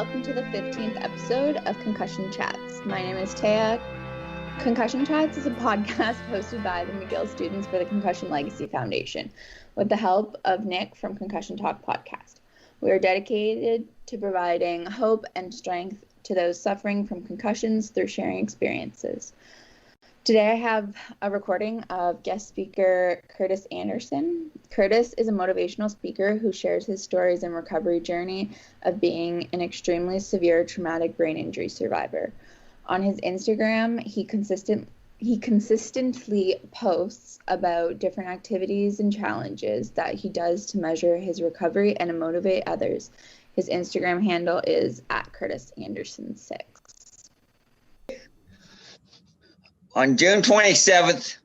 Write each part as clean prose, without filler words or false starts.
welcome to the 15th episode of Concussion Chats. My name is Taya. Concussion Chats is a podcast hosted by the McGill students for the Concussion Legacy Foundation, with the help of Nick from Concussion Talk podcast. We are dedicated to providing hope and strength to those suffering from concussions through sharing experiences. Today I have a recording of guest speaker Curtis Anderson. Curtis is a motivational speaker who shares his stories and recovery journey of being an extremely severe traumatic brain injury survivor. On his Instagram, he consistently posts about different activities and challenges that he does to measure his recovery and to motivate others. His Instagram handle is @CurtisAnderson6. On June 27th,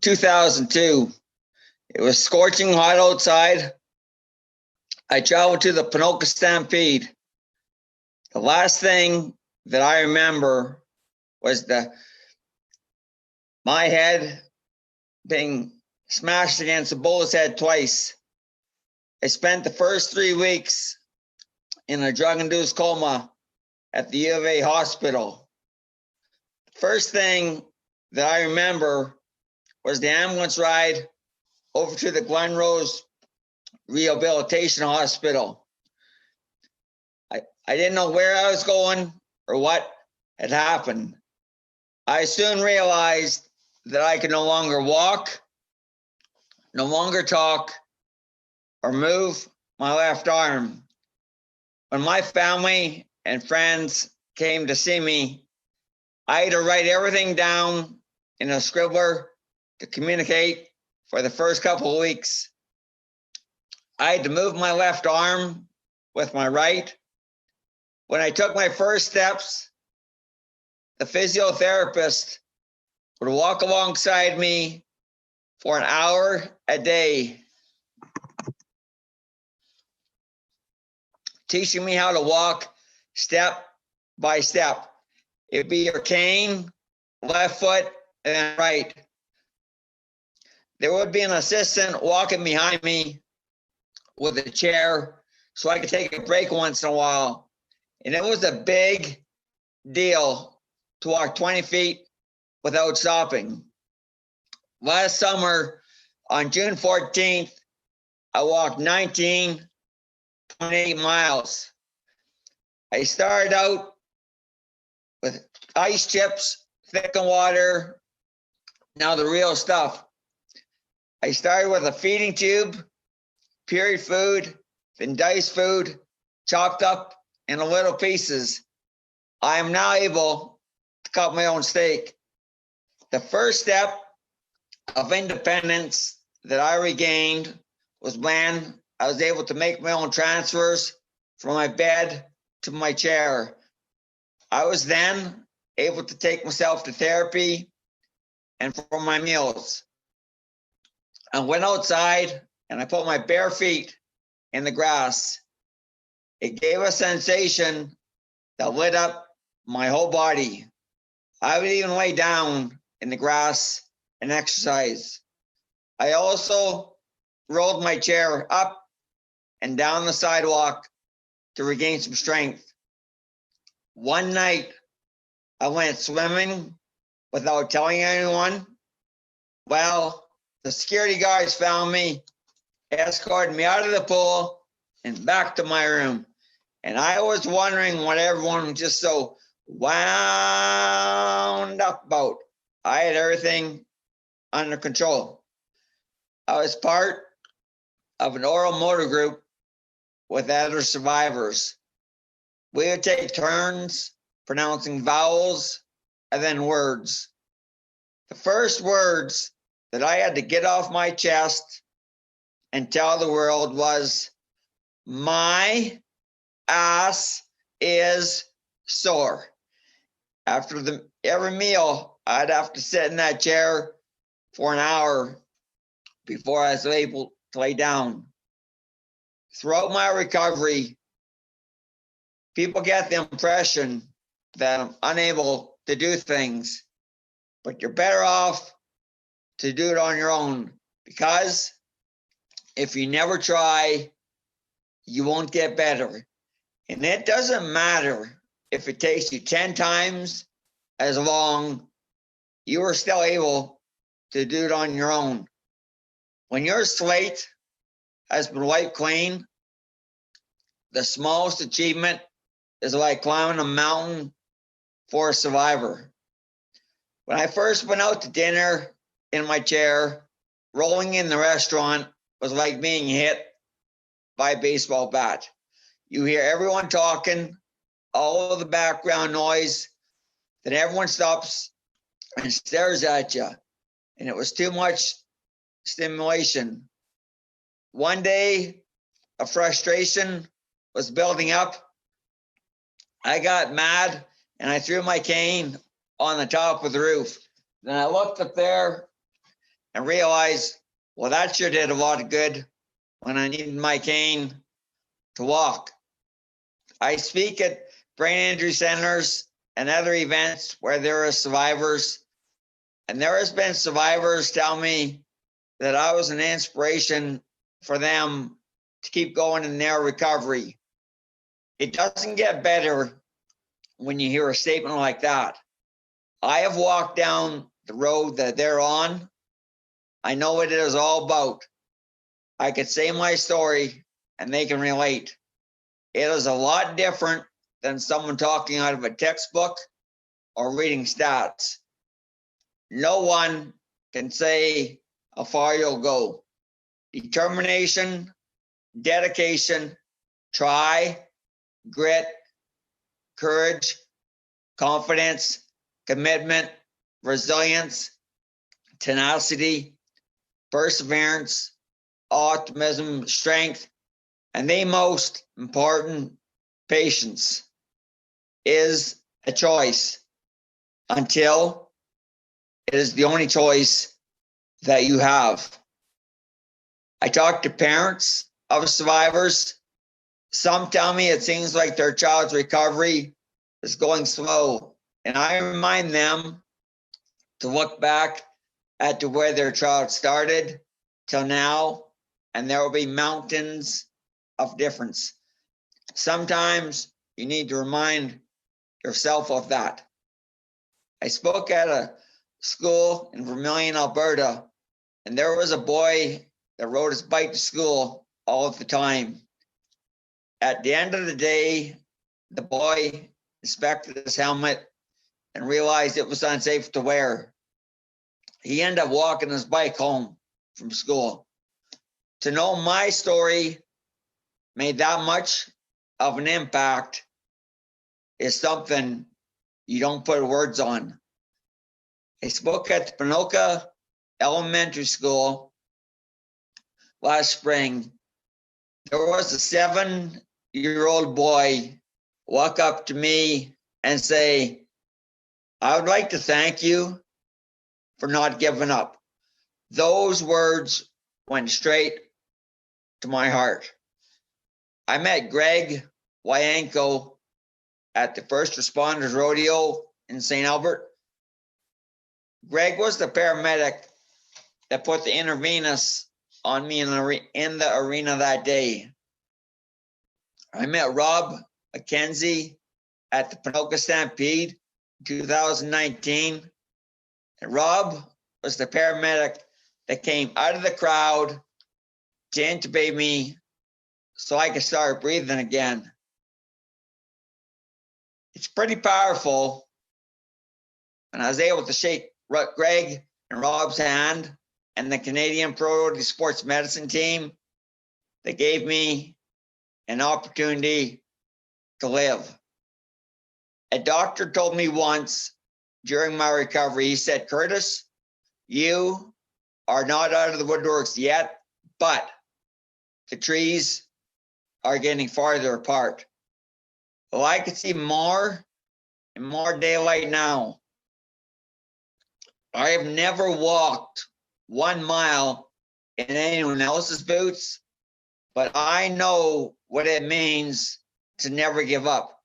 2002, it was scorching hot outside. I traveled to the Ponoka Stampede. The last thing that I remember was my head being smashed against a bullet's head twice. I spent the first 3 weeks in a drug-induced coma at the U of A hospital. First thing that I remember was the ambulance ride over to the Glen Rose Rehabilitation Hospital. I didn't know where I was going or what had happened. I soon realized that I could no longer walk, no longer talk, or move my left arm. When my family and friends came to see me, I had to write everything down in a scribbler to communicate for the first couple of weeks. I had to move my left arm with my right. When I took my first steps, the physiotherapist would walk alongside me for an hour a day, teaching me how to walk step by step. It'd be your cane, left foot, and then right. There would be an assistant walking behind me with a chair so I could take a break once in a while. And it was a big deal to walk 20 feet without stopping. Last summer, on June 14th, I walked 19.8 miles. I started out with ice chips, thickened water, now the real stuff. I started with a feeding tube, period food, then diced food, chopped up into little pieces. I am now able to cut my own steak. The first step of independence that I regained was when I was able to make my own transfers from my bed to my chair. I was then able to take myself to therapy and for my meals. I went outside and I put my bare feet in the grass. It gave a sensation that lit up my whole body. I would even lay down in the grass and exercise. I also rolled my chair up and down the sidewalk to regain some strength. One night, I went swimming without telling anyone. Well, the security guards found me, escorted me out of the pool and back to my room. And I was wondering what everyone was just so wound up about. I had everything under control. I was part of an oral motor group with other survivors. We would take turns pronouncing vowels and then words. The first words that I had to get off my chest and tell the world was, "My ass is sore." After every meal, I'd have to sit in that chair for an hour before I was able to lay down. Throughout my recovery, people get the impression that I'm unable to do things, but you're better off to do it on your own, because if you never try, you won't get better. And it doesn't matter if it takes you 10 times as long, you are still able to do it on your own. When your slate has been wiped clean, the smallest achievement is like climbing a mountain for a survivor. When I first went out to dinner in my chair, rolling in the restaurant was like being hit by a baseball bat. You hear everyone talking, all of the background noise, then everyone stops and stares at you. And it was too much stimulation. One day, a frustration was building up. I got mad and I threw my cane on the top of the roof. Then I looked up there and realized, well, that sure did a lot of good when I needed my cane to walk. I speak at brain injury centers and other events where there are survivors, and there has been survivors tell me that I was an inspiration for them to keep going in their recovery. It doesn't get better when you hear a statement like that. I have walked down the road that they're on. I know what it is all about. I could say my story and they can relate. It is a lot different than someone talking out of a textbook or reading stats. No one can say how far you'll go. Determination, dedication, try, grit, courage, confidence, commitment, resilience, tenacity, perseverance, optimism, strength, and the most important, patience, is a choice until it is the only choice that you have. I talk to parents of survivors. Some tell me it seems like their child's recovery is going slow. And I remind them to look back at where their child started till now, and there will be mountains of difference. Sometimes you need to remind yourself of that. I spoke at a school in Vermilion, Alberta, and there was a boy that rode his bike to school all the time. At the end of the day, the boy inspected his helmet and realized it was unsafe to wear. He ended up walking his bike home from school. To know my story made that much of an impact is something you don't put words on. I spoke at the Pinoca Elementary School last spring. There was a 7-year-old boy walk up to me and say, "I would like to thank you for not giving up." Those words went straight to my heart. I met Greg Wyanko at the First Responders Rodeo in St. Albert. Greg was the paramedic that put the intravenous on me in the arena that day. I met Rob McKenzie at the Pinoca Stampede in 2019. And Rob was the paramedic that came out of the crowd to intubate me so I could start breathing again. It's pretty powerful when I was able to shake Greg and Rob's hand and the Canadian Pro Sports Medicine team that gave me an opportunity to live. A doctor told me once during my recovery, he said, "Curtis, you are not out of the woodworks yet, but the trees are getting farther apart." Well, I could see more and more daylight now. I have never walked 1 mile in anyone else's boots, but I know what it means to never give up.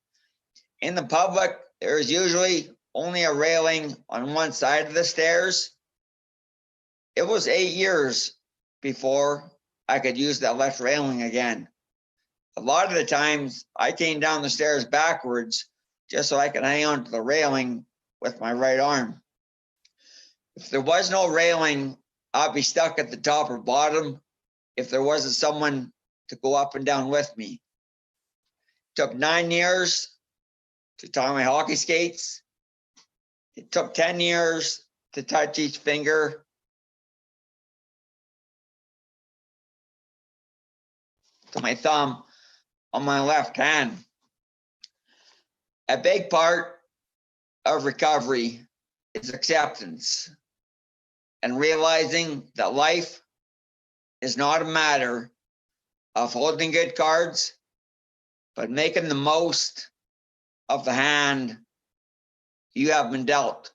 In the public, there is usually only a railing on one side of the stairs. It was 8 years before I could use that left railing again. A lot of the times I came down the stairs backwards just so I could hang on to the railing with my right arm. If there was no railing, I'd be stuck at the top or bottom if there wasn't someone to go up and down with me. It took 9 years to tie my hockey skates. It took 10 years to touch each finger. To my thumb on my left hand. A big part of recovery is acceptance and realizing that life is not a matter of holding good cards, but making the most of the hand you have been dealt.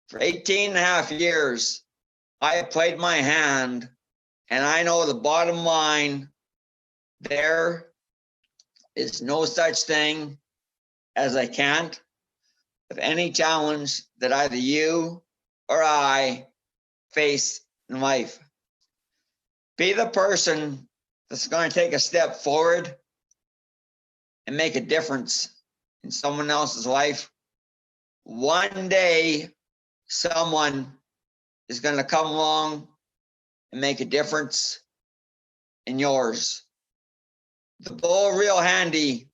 For 18 and a half years, I have played my hand, and I know the bottom line, there is no such thing as I can't with any challenge that either you or I face in life. Be the person that's going to take a step forward and make a difference in someone else's life. One day, someone is going to come along and make a difference in yours. The bull real handy,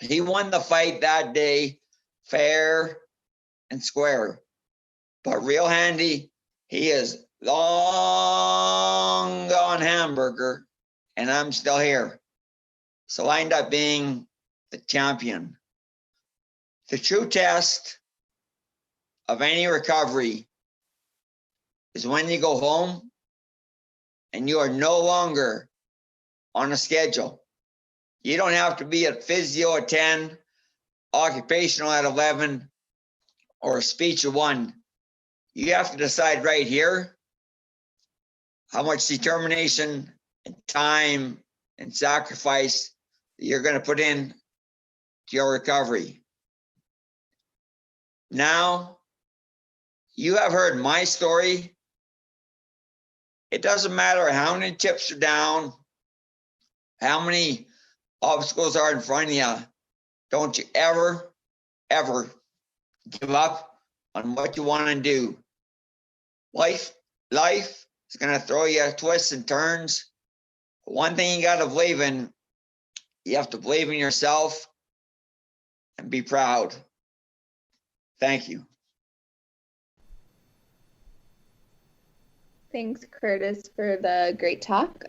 he won the fight that day, fair and square. But real handy, he is long gone hamburger, and I'm still here. So I end up being the champion. The true test of any recovery is when you go home and you are no longer on a schedule. You don't have to be at physio at 10, occupational at 11, or speech at 1. You have to decide right here how much determination and time and sacrifice you're going to put in to your recovery. Now, you have heard my story. It doesn't matter how many chips are down, how many obstacles are in front of you. Don't you ever, ever give up on what you want to do. Life is going to throw you twists and turns. But one thing you got to believe in, you have to believe in yourself and be proud. Thank you. Thanks, Curtis, for the great talk.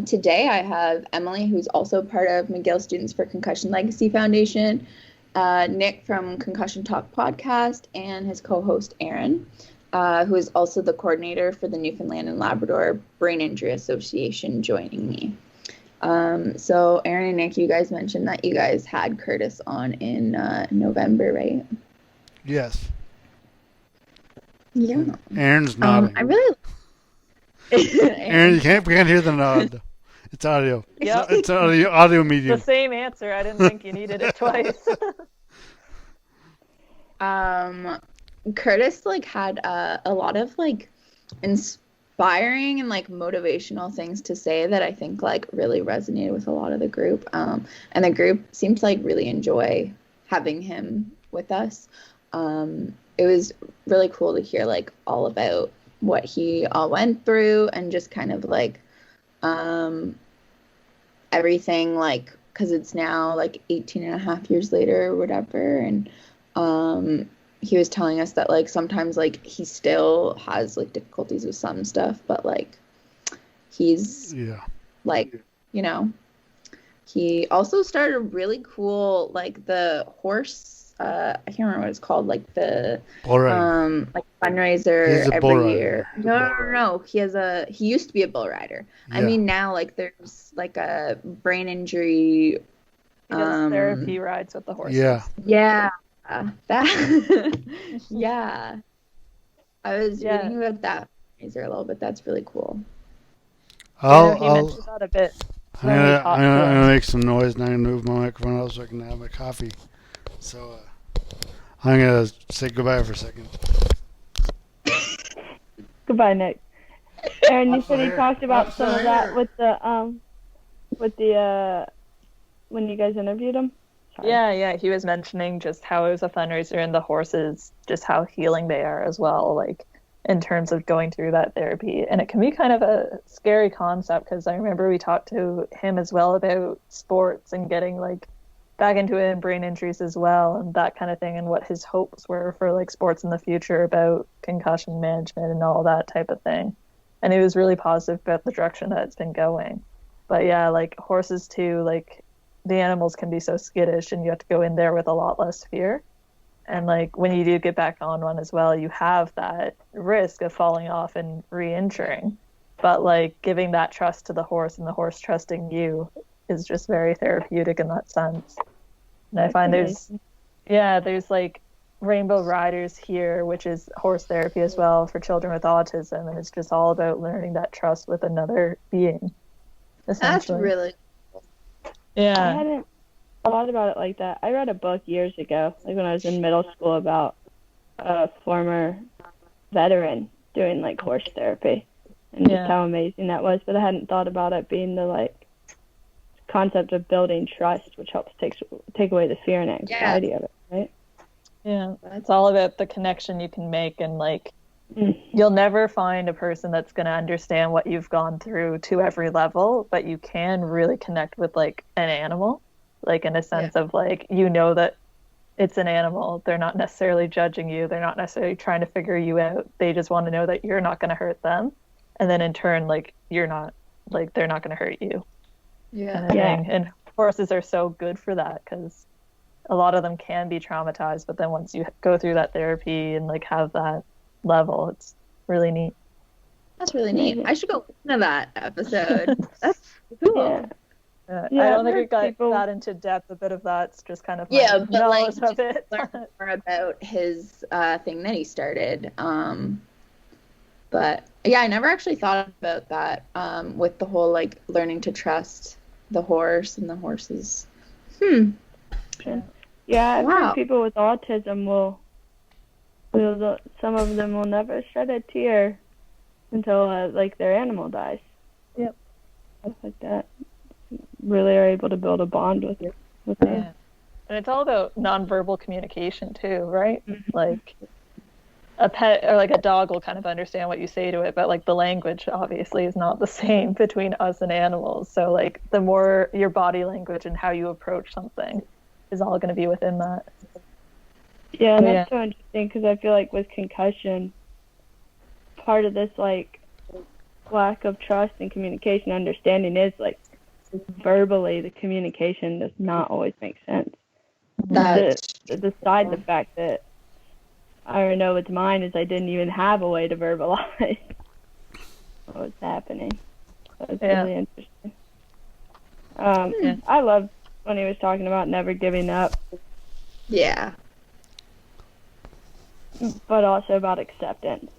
Today I have Emily, who's also part of McGill Students for Concussion Legacy Foundation, Nick from Concussion Talk podcast, and his co-host Aaron, who is also the coordinator for the Newfoundland and Labrador Brain Injury Association, joining me. So Aaron and Nick, you guys mentioned that you guys had Curtis on in November, right? Yes. Yeah. Aaron's nodding. I really. Aaron, we can't hear the nod. It's audio. Yep. It's audio medium. The same answer. I didn't think you needed it twice. Curtis had a lot of inspiring and motivational things to say that I think really resonated with a lot of the group. And the group seemed to really enjoy having him with us. It was really cool to hear all about what he all went through and just kind of everything, because it's now 18 and a half years later or whatever. And he was telling us that sometimes he still has difficulties with some stuff, but he's he also started a really cool the horse I can't remember what it's called, the fundraiser every year. No. He used to be a bull rider. Yeah. I mean now there's a brain injury He does therapy rides with the horses. Yeah. That yeah. I was reading about that fundraiser a little bit. That's really cool. He mentioned that a bit. I'm gonna make some noise and I'm gonna move my microphone out so I can have my coffee. So I'm gonna say goodbye for a second. Goodbye, Nick. Aaron, you said you talked about some of that with the when you guys interviewed him? Sorry. Yeah, he was mentioning just how it was a fundraiser and the horses, just how healing they are as well, like in terms of going through that therapy. And it can be kind of a scary concept because I remember we talked to him as well about sports and getting like back into it and brain injuries as well and that kind of thing and what his hopes were for like sports in the future about concussion management and all that type of thing. And he was really positive about the direction that it's been going. But yeah, like horses too, like the animals can be so skittish and you have to go in there with a lot less fear. And like when you do get back on one as well, you have that risk of falling off and re-injuring. But like giving that trust to the horse and the horse trusting you is just very therapeutic in that sense. And I find there's like Rainbow Riders here, which is horse therapy as well for children with autism. And it's just all about learning that trust with another being. That's really Yeah. I hadn't thought about it like that. I read a book years ago, like when I was in middle school, about a former veteran doing like horse therapy and just how amazing that was. But I hadn't thought about it being the like concept of building trust, which helps take away the fear and anxiety of it, right? Yeah, it's all about the connection you can make and like you'll never find a person that's going to understand what you've gone through to every level, but you can really connect with like an animal, like in a sense of like, you know that it's an animal. They're not necessarily judging you. They're not necessarily trying to figure you out. They just want to know that you're not going to hurt them. And then in turn, like you're not, like they're not going to hurt you. And horses are so good for that because a lot of them can be traumatized, but then once you go through that therapy and like have that level, it's really neat. That's really neat. I should go listen to that episode. That's cool. I don't think we got that into depth. A bit of that's just kind of but knowledge like of it. Learn more about his thing that he started. But yeah, I never actually thought about that with the whole like learning to trust the horse and the horses. Yeah, I've heard people with autism some of them will never shed a tear until like their animal dies. Yep. Stuff like that. Really are able to build a bond with them. And it's all about nonverbal communication too, right? Like a pet or like a dog will kind of understand what you say to it, but like the language obviously is not the same between us and animals. So like the more your body language and how you approach something is all going to be within that. Yeah, and that's so interesting because I feel like with concussion, part of this like lack of trust and communication understanding is like verbally the communication does not always make sense. Beside the fact that I know with mine is I didn't even have a way to verbalize what was happening. So it's really interesting. I loved when he was talking about never giving up. Yeah. But also about acceptance.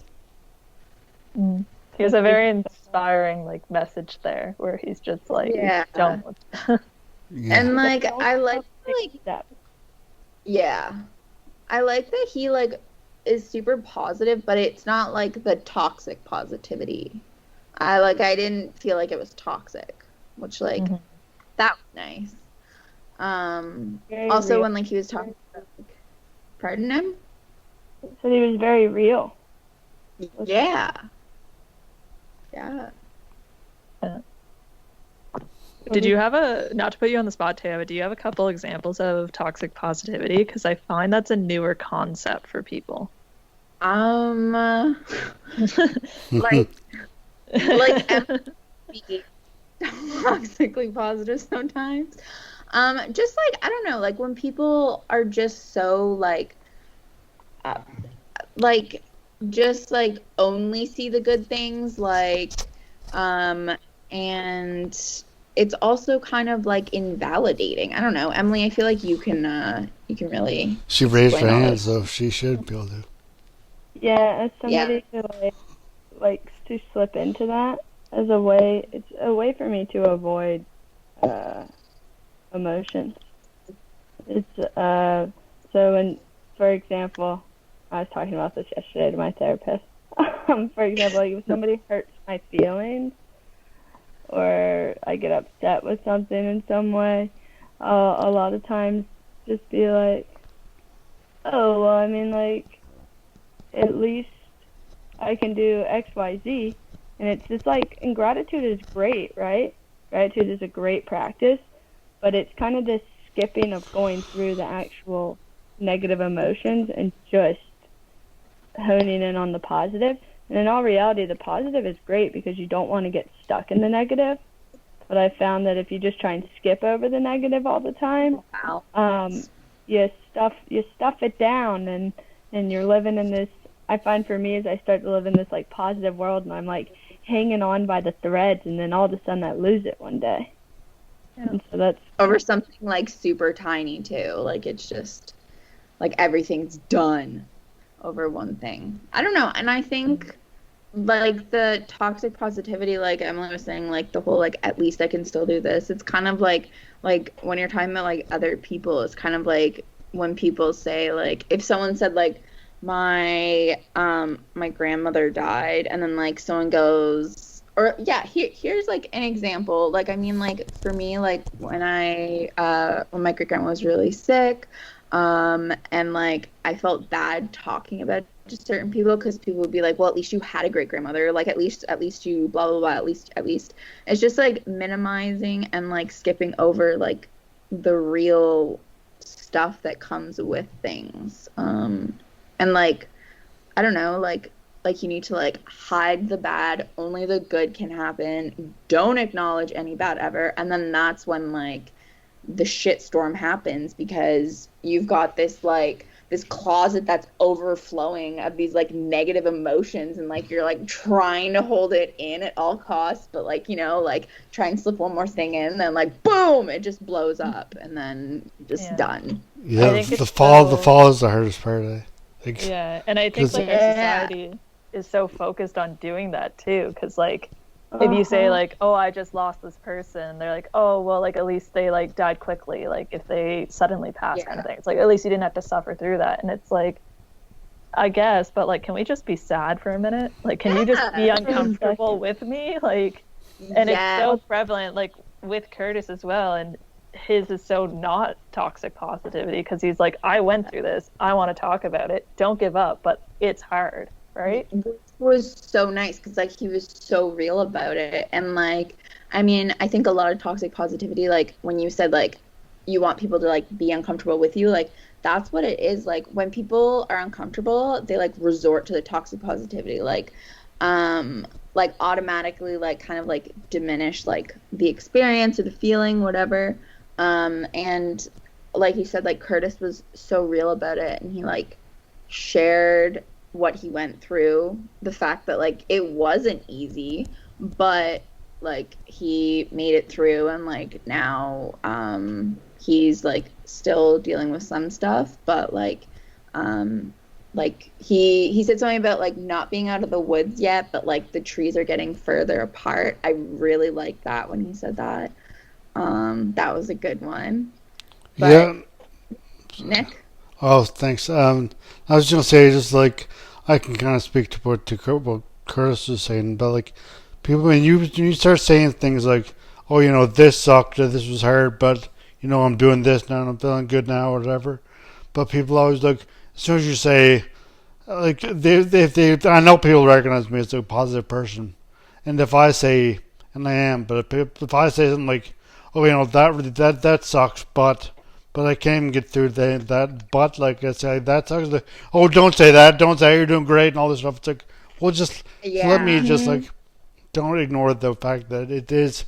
He has a very inspiring like message there where he's just like don't and like I like I like that he like is super positive, but it's not like the toxic positivity. I didn't feel like it was toxic, which like that was nice. Also when like he was talking about, like, pardon him? So he was very real. Yeah. Did you have not to put you on the spot, Taya, but do you have a couple examples of toxic positivity? Because I find that's a newer concept for people. Like toxically positive sometimes. Just like, I don't know, like when people are just so just like only see the good things, like and it's also kind of like invalidating. I don't know, Emily, I feel like you can really she raised her hand, so she should be able to. As somebody who likes to slip into that as a way, it's a way for me to avoid emotions. It's so when, for example, I was talking about this yesterday to my therapist. For example, like if somebody hurts my feelings or I get upset with something in some way, a lot of times just be like, oh, well, I mean, like, at least I can do X, Y, Z. And it's just like, and gratitude is great, right? Gratitude is a great practice, but it's kind of this skipping of going through the actual negative emotions and just honing in on the positive. And in all reality, the positive is great because you don't want to get stuck in the negative. But I found that if you just try and skip over the negative all the time, you stuff it down, and you're living in this. I find for me, as I start to live in this like positive world, and I'm like hanging on by the threads, and then all of a sudden I lose it one day. Yeah. And so that's over something like super tiny too. Like it's just like everything's done over one thing. I don't know, and I think. Like the toxic positivity, like Emily was saying, like the whole like at least I can still do this. It's kind of like when you're talking about like other people, it's kind of like when people say like if someone said like my grandmother died, and then like someone goes or here's like an example. Like I mean like for me like when my great grandma was really sick, and like I felt bad talking about to certain people because people would be like, well, at least you had a great grandmother, like at least you blah blah blah, at least it's just like minimizing and like skipping over like the real stuff that comes with things, and like I don't know, like you need to like hide the bad, only the good can happen, don't acknowledge any bad ever, and then that's when like the shit storm happens because you've got this like this closet that's overflowing of these like negative emotions, and like you're like trying to hold it in at all costs, but like you know like try and slip one more thing in, and then like boom, it just blows up, and then just done. Yeah, the fall is the hardest part. I think. Yeah, and I think like our society is so focused on doing that too, because like if you say like, oh, I just lost this person, they're like, oh, well, like at least they like died quickly, like if they suddenly passed kind of thing. It's like at least you didn't have to suffer through that. And it's like, I guess, but like can we just be sad for a minute? Like can you just be uncomfortable with me? Like, and it's so prevalent like with Curtis as well, and his is so not toxic positivity because he's like, I went through this, I want to talk about it, don't give up, but it's hard, right? Was so nice because like he was so real about it. And like I mean I think a lot of toxic positivity, like when you said like you want people to like be uncomfortable with you, like that's what it is. Like when people are uncomfortable, they like resort to the toxic positivity, like automatically like kind of like diminish like the experience or the feeling, whatever. And like you said, like Curtis was so real about it, and he like shared what he went through, the fact that like it wasn't easy, but like he made it through, and like now he's like still dealing with some stuff, but like he said something about like not being out of the woods yet, but like the trees are getting further apart. I really liked that when he said that. That was a good one. But, yeah, Nick. Oh, thanks. I was gonna say just like I can kind of speak to what Curtis was saying, but like people when you start saying things like, oh, you know, this sucked, or this was hard, but you know, I'm doing this now and I'm feeling good now, or whatever. But people always like as soon as you say like they I know people recognize me as a positive person, and if I say, and I am, but if I say something like, oh, you know, that sucks, but I can't even get through that. But like I say, that sucks. Like, oh, don't say that. Don't say you're doing great and all this stuff. It's like, well, just let me just like don't ignore the fact that it is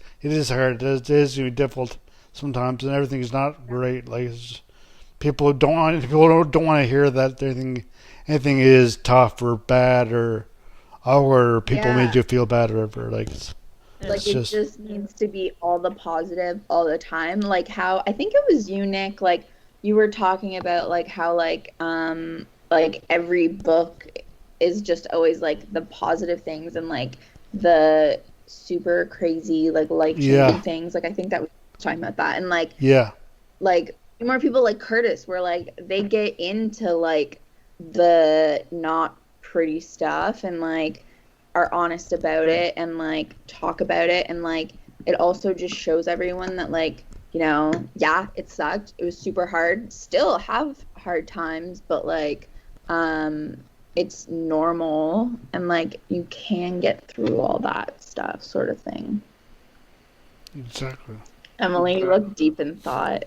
hard. It is difficult sometimes, and everything is not great. Like it's just, people don't want to hear that anything is tough or bad or people made you feel bad or whatever. Like like it just needs to be all the positive all the time. Like how I think it was you, Nick, like you were talking about like how like every book is just always like the positive things and like the super crazy like life-changing things. Like I think that we were talking about that, and like like more people like Curtis where like they get into like the not pretty stuff and like are honest about it and like talk about it, and like it also just shows everyone that like you know, yeah, it sucked. It was super hard. Still have hard times, but like, it's normal, and like you can get through all that stuff, sort of thing. Exactly. Emily, you look deep in thought.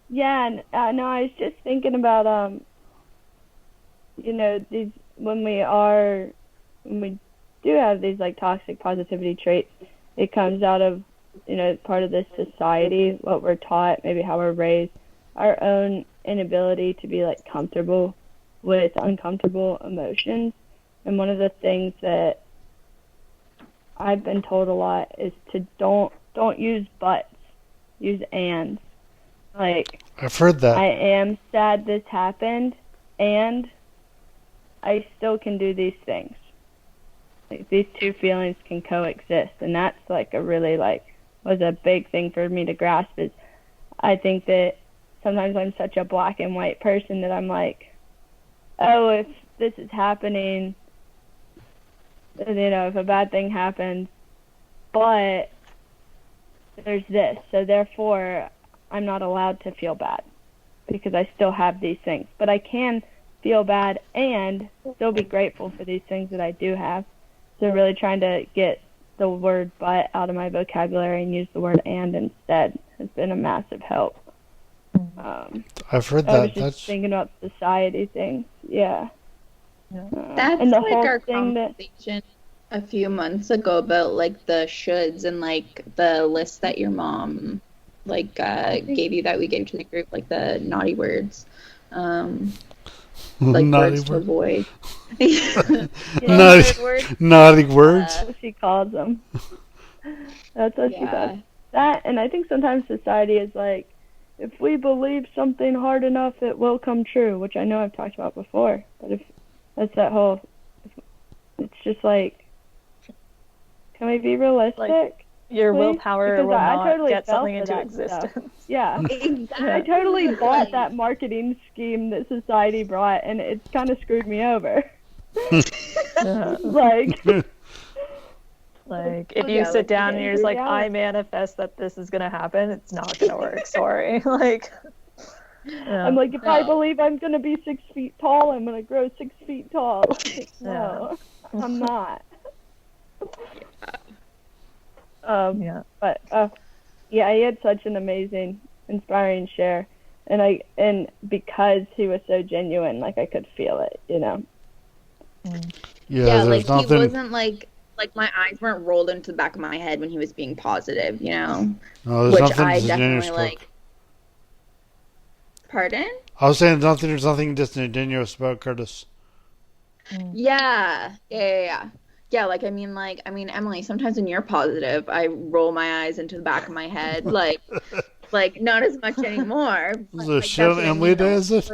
Yeah, no, I was just thinking about you know, these when we do have these like toxic positivity traits, it comes out of, you know, part of this society, what we're taught, maybe how we're raised, our own inability to be like comfortable with uncomfortable emotions. And one of the things that I've been told a lot is to don't use buts, use ands. Like, I've heard that. I am sad this happened, and I still can do these things. Like, these two feelings can coexist, and that's like a really was a big thing for me to grasp. Is I think that sometimes I'm such a black and white person that I'm like, oh, if this is happening, you know, if a bad thing happens, but there's this, so therefore I'm not allowed to feel bad because I still have these things. But I can feel bad and still be grateful for these things that I do have. So really trying to get the word but out of my vocabulary and use the word and instead has been a massive help. I've heard that. I was just thinking about society things. Yeah. That's and the like whole our thing conversation a few months ago about like the shoulds and like the list that your mom like gave you that we gave to the group, like the naughty words. Like naughty words to avoid. Naughty words. She calls them. That's what she does. That, and I think sometimes society is like, if we believe something hard enough, it will come true, which I know I've talked about before. But if that's that whole, it's just like, can we be realistic? Like, your please? willpower Because will not totally get something fell for into that stuff. existence. Yeah. I totally bought that marketing scheme that society brought, and it's kind of screwed me over. Like, if you sit down and you're just like, I manifest that this is going to happen, it's not going to work. Sorry. Like, I'm like, if I believe I'm going to be 6 feet tall, I'm going to grow 6 feet tall. Like, no, I'm not. But yeah, he had such an amazing, inspiring share, and because he was so genuine, like I could feel it, you know. Yeah, like he wasn't like my eyes weren't rolled into the back of my head when he was being positive, you know. Which I definitely like. Pardon? I was saying there's nothing disingenuous about Curtis. Yeah. Yeah, like I mean, Emily, sometimes when you're positive, I roll my eyes into the back of my head, like not as much anymore. The shit Emily does it.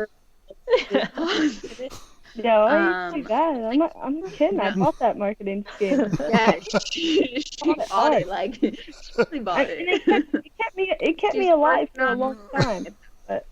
No, I like that. I'm kidding. I bought that marketing scheme. Yeah, she bought it. Like, she bought it. It kept me alive for a long time. But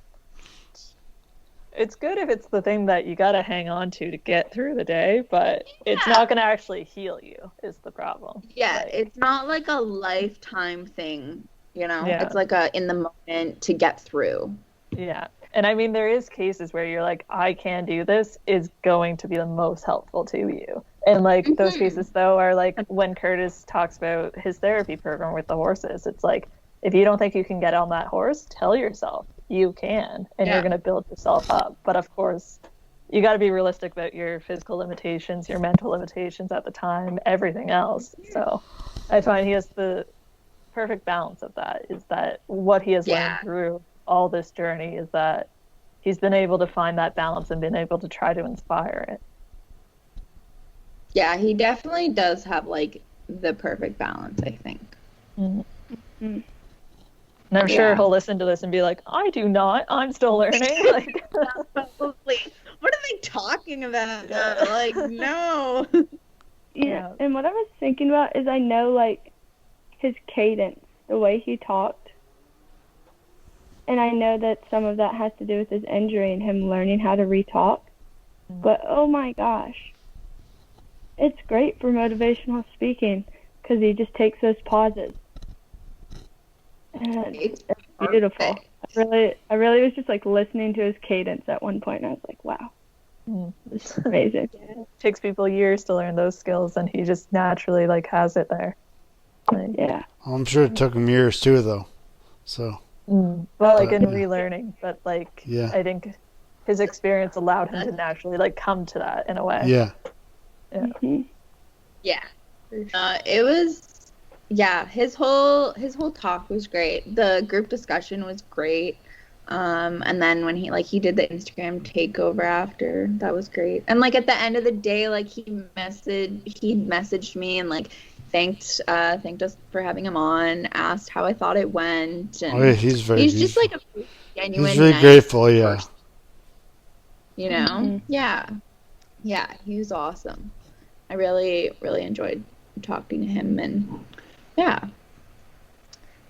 it's good if it's the thing that you gotta hang on to get through the day, but it's not gonna actually heal you is the problem. Yeah, it's not like a lifetime thing, you know. It's like a in the moment to get through. Yeah. And I mean, there is cases where you're like, I can do this is going to be the most helpful to you. And like those cases though are like when Curtis talks about his therapy program with the horses, it's like, if you don't think you can get on that horse, tell yourself you can, and you're going to build yourself up. But of course, you got to be realistic about your physical limitations, your mental limitations at the time, everything else. So I find he has the perfect balance of that, is that what he has learned through all this journey is that he's been able to find that balance and been able to try to inspire it. Yeah, he definitely does have like the perfect balance, I think. Mm-hmm. And I'm sure he'll listen to this and be like, I do not. I'm still learning. Like, probably. What are they talking about? Like, no. Yeah, and what I was thinking about is I know, like, his cadence, the way he talked. And I know that some of that has to do with his injury and him learning how to re-talk. But, oh my gosh. It's great for motivational speaking because he just takes those pauses. And it's beautiful. I really was just like listening to his cadence at one point, and I was like, wow, this is amazing. It takes people years to learn those skills, and he just naturally like has it there. Like, Yeah. I'm sure it took him years too, though. So. well, like But, in yeah. relearning, but like Yeah. I think his experience allowed him to naturally like come to that in a way. Yeah. Mhm. Yeah. It was, yeah, his whole talk was great. The group discussion was great. And then when he did the Instagram takeover after, that was great. And like at the end of the day, like he messaged me and like thanked us for having him on, asked how I thought it went, and Oh, yeah, he's just like a genuine, he's really nice grateful, yeah. person, you know? Mhm. Yeah, he was awesome. I really, really enjoyed talking to him, and yeah.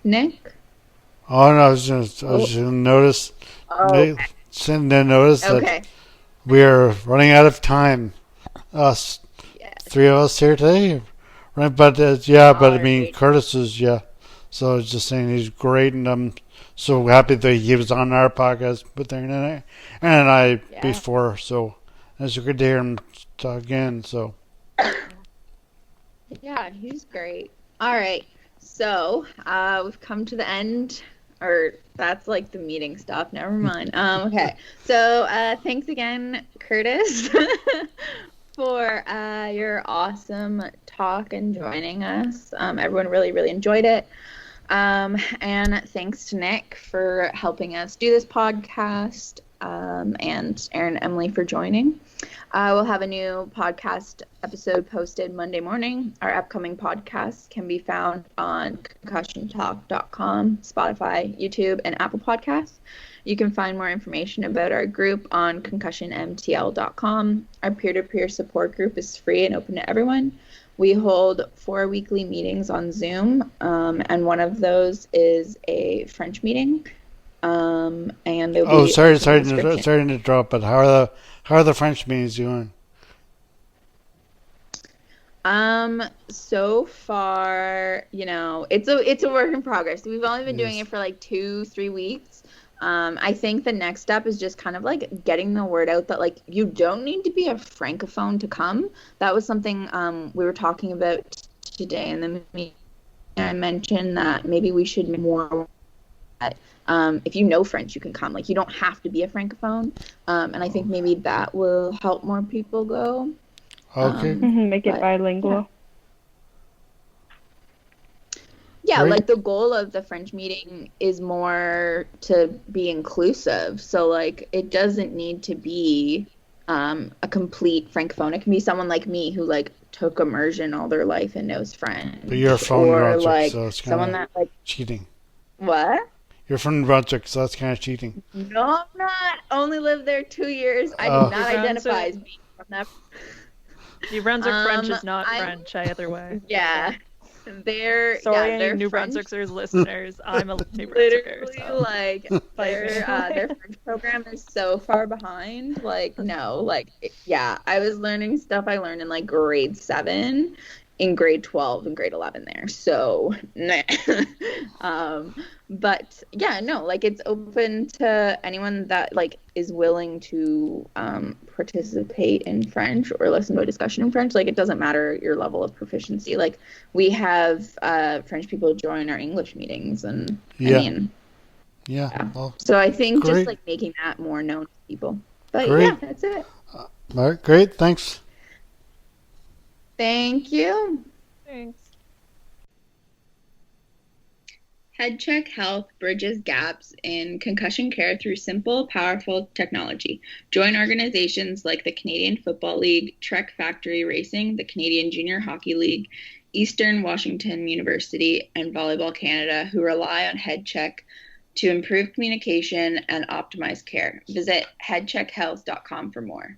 Nick? Oh, no, I was gonna notice, send a notice that Okay. we are running out of time. Us, Yes. 3 of us here today, right? But but I mean, Alright. Curtis is So I was just saying he's great, and I'm so happy that he was on our podcast with Aaron and I Yeah. before. So it's good to hear him talk again. So Yeah, he's great. All right. So, we've come to the end, or that's like the meeting stuff. Never mind. Okay. So, thanks again, Curtis, for your awesome talk and joining us. Everyone really, really enjoyed it. And thanks to Nick for helping us do this podcast, and Aaron and Emily for joining. We'll have a new podcast episode posted Monday morning. Our upcoming podcasts can be found on concussiontalk.com, Spotify, YouTube, and Apple Podcasts. You can find more information about our group on concussionmtl.com. Our peer-to-peer support group is free and open to everyone. We hold 4 weekly meetings on Zoom, and one of those is a French meeting. And there'll be sorry to interrupt, but how are the French meetings doing? So far, it's a work in progress. We've only been doing it for like 2-3 weeks. I think the next step is just kind of like getting the word out that like you don't need to be a francophone to come. That was something we were talking about today in the meeting. I mentioned that maybe we should make more that if you know French, you can come. Like you don't have to be a francophone. And I think maybe that will help more people go. Okay. Make it bilingual. Yeah, Great. like the goal of the French meeting is more to be inclusive. So like it doesn't need to be a complete francophone. It can be someone like me who like took immersion all their life and knows French. But you're from or Brunswick, like so it's someone kind that like of cheating. what? You're from Brunswick, so that's kind of cheating. No, I'm not. Only lived there 2 years. I Oh. do not identify as being from that. New Brunswick French is not I'm- French either way. Yeah. They're Sorry, yeah, any they're New French. Brunswickers listeners. I'm a New Brunswicker. Literally, So. like their French program is so far behind. Like no, like yeah, I was learning stuff I learned in like grade 7, in grade 12, and grade 11 there. So, but yeah, no, like it's open to anyone that like is willing to participate in French or listen to a discussion in French. Like it doesn't matter your level of proficiency. Like we have French people join our English meetings, and Yeah. I mean, Yeah. Well, so I think Great. just like making that more known to people. But Great. yeah, that's it. all right, great. Thanks. Thank you. Thanks. HeadCheck Health bridges gaps in concussion care through simple, powerful technology. Join organizations like the Canadian Football League, Trek Factory Racing, the Canadian Junior Hockey League, Eastern Washington University, and Volleyball Canada, who rely on HeadCheck to improve communication and optimize care. Visit headcheckhealth.com for more.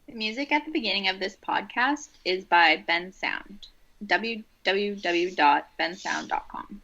The music at the beginning of this podcast is by Ben Sound. www.bensound.com.